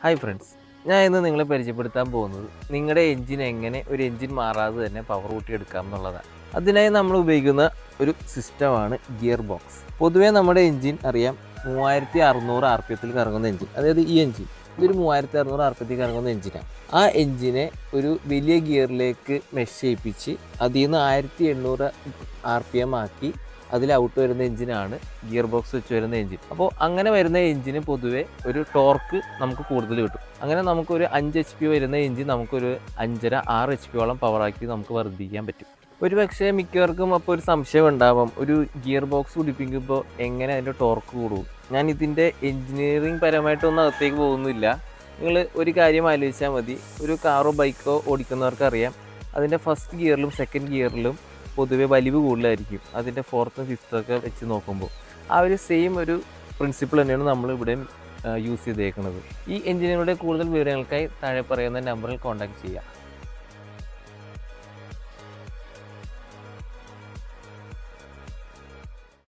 Hi friends, ഞാൻ ഇന്ന് നിങ്ങളെ പരിചയപ്പെടുത്താൻ പോകുന്നത് നിങ്ങളുടെ എൻജിൻ എങ്ങനെ ഒരു എൻജിൻ മാറാതെ തന്നെ പവർ കൂട്ടിയെടുക്കാം എന്നുള്ളതാണ്. അതിനായി നമ്മൾ ഉപയോഗിക്കുന്ന ഒരു സിസ്റ്റമാണ് ഗിയർ ബോക്സ്. പൊതുവേ നമ്മുടെ എൻജിൻ അറിയാം 3600 RPM കറങ്ങുന്ന എൻജിൻ, അതായത് ഈ എൻജിൻ ഇതൊരു 3600 RPM കറങ്ങുന്ന എൻജിനാണ്. ആ എൻജിനെ ഒരു വലിയ ഗിയറിലേക്ക് മെഷ് ചെയ്യിപ്പിച്ച് അതിൽ നിന്ന് 1800 RPM ആക്കി അതിൽ ഔട്ട് വരുന്ന എൻജിനാണ് ഗിയർ ബോക്സ് വെച്ച് വരുന്ന എൻജിൻ. അപ്പോൾ അങ്ങനെ വരുന്ന എൻജിന് പൊതുവേ ഒരു ടോർക്ക് നമുക്ക് കൂടുതൽ കിട്ടും. അങ്ങനെ നമുക്കൊരു 5 HP വരുന്ന എൻജിൻ നമുക്കൊരു 5.5-6 HP പവറാക്കി നമുക്ക് വർദ്ധിക്കാൻ പറ്റും. ഒരു പക്ഷേ മിക്കവർക്കും അപ്പോൾ ഒരു സംശയം ഉണ്ടാവാം, ഒരു ഗിയർ ബോക്സ് പിടിപ്പിക്കുമ്പോൾ എങ്ങനെ അതിൻ്റെ ടോർക്ക് കൂടും. ഞാൻ ഇതിൻ്റെ എൻജിനീയറിംഗ് പരമായിട്ടൊന്നും അകത്തേക്ക് പോകുന്നില്ല. നിങ്ങൾ ഒരു കാര്യം ആലോചിച്ചാൽ മതി. ഒരു കാറോ ബൈക്കോ ഓടിക്കുന്നവർക്കറിയാം, അതിൻ്റെ ഫസ്റ്റ് ഗിയറിലും സെക്കൻഡ് ഗിയറിലും പൊതുവെ വലിവ് കൂടുതലായിരിക്കും. അതിൻ്റെ 4th and 5th വെച്ച് നോക്കുമ്പോൾ ആ ഒരു സെയിം ഒരു പ്രിൻസിപ്പിൾ തന്നെയാണ് നമ്മൾ ഇവിടെ യൂസ് ചെയ്തേക്കുന്നത്. ഈ എൻജിനുകളുടെ കൂടുതൽ വിവരങ്ങൾക്കായി താഴെ പറയുന്ന നമ്പറിൽ കോൺടാക്ട് ചെയ്യുക.